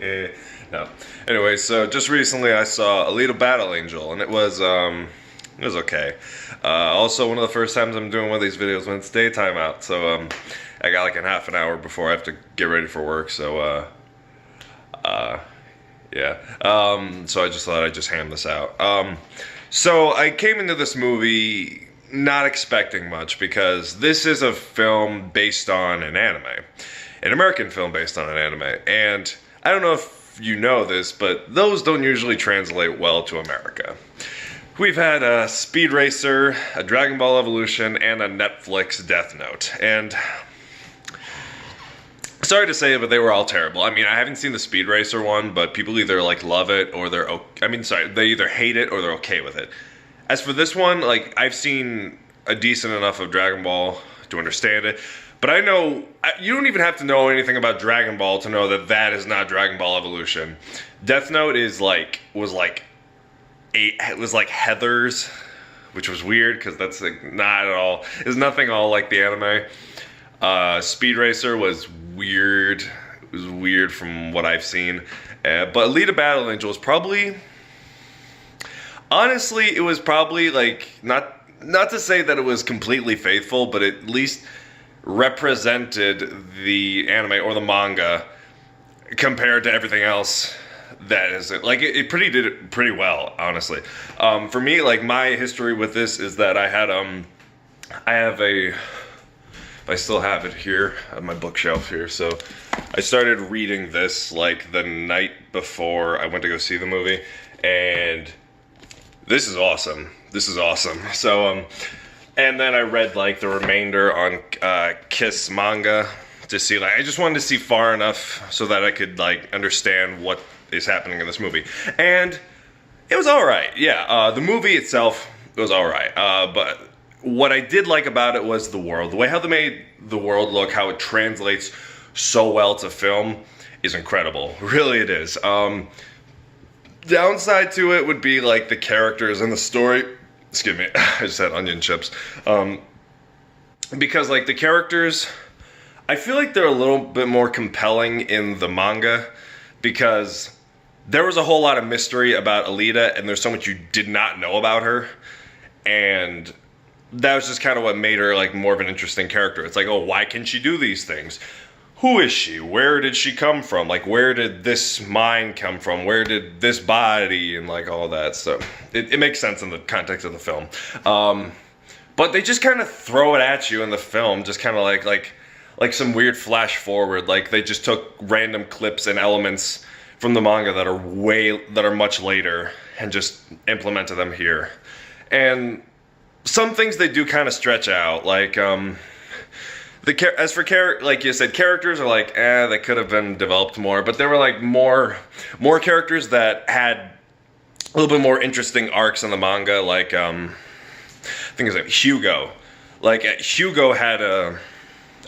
No. Anyway, so just recently I saw Alita Battle Angel, and it was okay. Also, one of the first times I'm doing one of these videos when it's daytime out, so I got like a half an hour before I have to get ready for work, so yeah. So I just thought I'd just hand this out. So I came into this movie not expecting much because this is a film based on an anime, an American film based on an anime, and I don't know if you know this, but those don't usually translate well to America. We've had a Speed Racer, a Dragon Ball Evolution, and a Netflix Death Note, and sorry to say it, but they were all terrible. I mean, I haven't seen the Speed Racer one, but people either like love it or they either hate it or they're okay with it. As for this one, like, I've seen a decent enough of Dragon Ball to understand it, but I know you don't even have to know anything about Dragon Ball to know that that is not Dragon Ball Evolution. Death Note was like Heather's, which was weird because that's like not at all. It's nothing all like the anime. Speed Racer was weird. It was weird from what I've seen. But Alita Battle Angel was probably, honestly, it was probably like not to say that it was completely faithful, but at least represented the anime or the manga compared to everything else. That is it. Like it did it pretty well, honestly. For me, like my history with this is that I still have it here on my bookshelf here. So I started reading this like the night before I went to go see the movie, and this is awesome. This is awesome. So and then I read like the remainder on Kiss manga to see, like, I just wanted to see far enough so that I could like understand what is happening in this movie, and it was all right. Yeah, the movie itself was all right, but what I did like about it was the world. The way how they made the world look, how it translates so well to film is incredible. Really, it is. Downside to it would be like the characters and the story. Excuse me, I just had onion chips. Because like the characters, I feel like they're a little bit more compelling in the manga because there was a whole lot of mystery about Alita and there's so much you did not know about her, and that was just kind of what made her like more of an interesting character. It's like, oh, why can she do these things? Who is she? Where did she come from? Like, where did this mind come from? Where did this body and like all that stuff? It makes sense in the context of the film. But they just kind of throw it at you in the film, just kind of like some weird flash forward. Like they just took random clips and elements from the manga that are much later and just implemented them here. And some things they do kind of stretch out, like like you said, characters are like, they could have been developed more, but there were like more characters that had a little bit more interesting arcs in the manga, like I think it's like Hugo. Like Hugo had I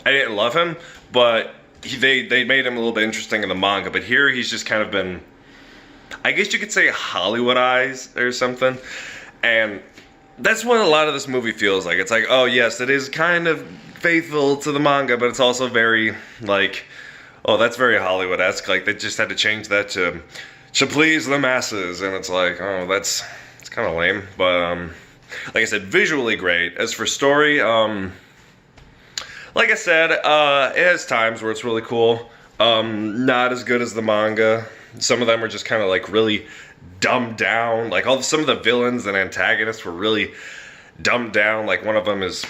didn't love him, but they made him a little bit interesting in the manga, but here he's just kind of been, I guess you could say, Hollywoodized or something, and that's what a lot of this movie feels like. It's like, oh yes, it is kind of faithful to the manga, but it's also very like, oh, that's very Hollywood-esque. Like they just had to change that to please the masses, and it's like, oh, it's kind of lame. But like I said, visually great. As for story, like I said, it has times where it's really cool. Not as good as the manga. Some of them are just kind of like really dumbed down. Like some of the villains and antagonists were really dumbed down. Like one of them is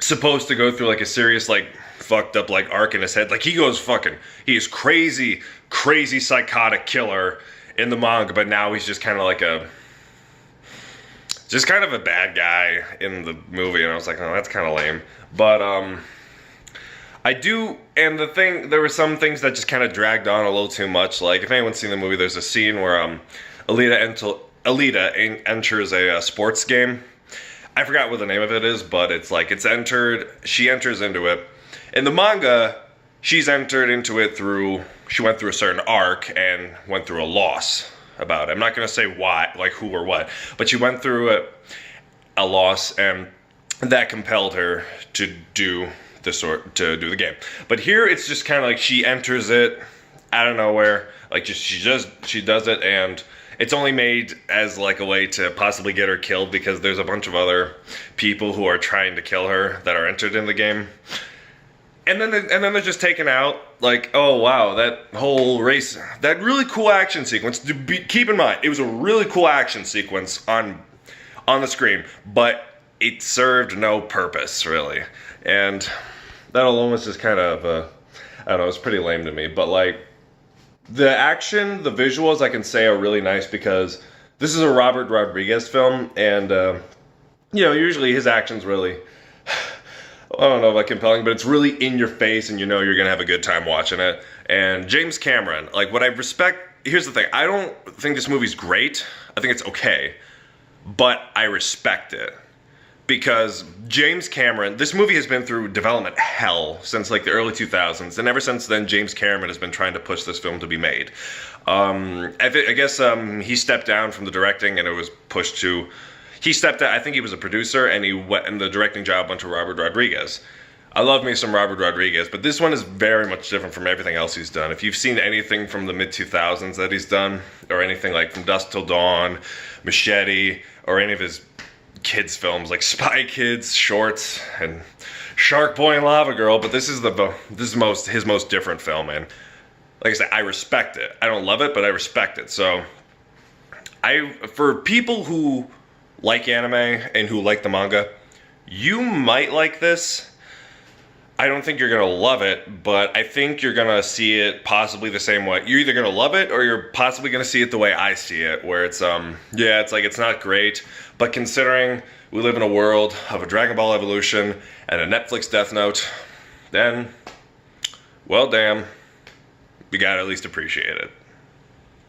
supposed to go through like a serious like fucked up like arc in his head. Like he is crazy psychotic killer in the manga, but now he's just kind of like a bad guy in the movie, and I was like, oh, that's kind of lame. But there were some things that just kind of dragged on a little too much. Like if anyone's seen the movie, there's a scene where Alita enters a sports game. I forgot what the name of it is, but she enters into it. In the manga, she's entered into it she went through a certain arc and went through a loss about it. I'm not going to say why, like who or what, but she went through a loss, and that compelled her to do the game. But here it's just kind of like she enters it out of nowhere. Like, just she does it, and it's only made as like a way to possibly get her killed because there's a bunch of other people who are trying to kill her that are entered in the game. And then they're just taken out. Like, oh wow, that whole race, that really cool action sequence. Keep in mind, it was a really cool action sequence on the screen, but it served no purpose really. And that alone was just kind of, I don't know, it's pretty lame to me. But like, the action, the visuals, I can say are really nice because this is a Robert Rodriguez film, and usually his action's really, I don't know about compelling, but it's really in your face, and you know you're gonna have a good time watching it. And James Cameron, like, what I respect, here's the thing, I don't think this movie's great. I think it's okay, but I respect it. Because James Cameron, this movie has been through development hell since like the early 2000s, and ever since then, James Cameron has been trying to push this film to be made. I guess he stepped down from the directing, and it was pushed to. He stepped out. I think he was a producer, and the directing job went to Robert Rodriguez. I love me some Robert Rodriguez, but this one is very much different from everything else he's done. If you've seen anything from the mid 2000s that he's done, or anything like From Dusk Till Dawn, Machete, or any of his kids films like Spy Kids, Shorts, and Shark Boy and Lava Girl, but this is his most different film, and like I said, I respect it. I don't love it, but I respect it. So for people who like anime and who like the manga, you might like this. I don't think you're gonna love it, but I think you're gonna see it possibly the same way. You're either gonna love it or you're possibly gonna see it the way I see it, where it's it's like it's not great, but considering we live in a world of a Dragon Ball Evolution and a Netflix Death Note, then, well, damn, we gotta at least appreciate it.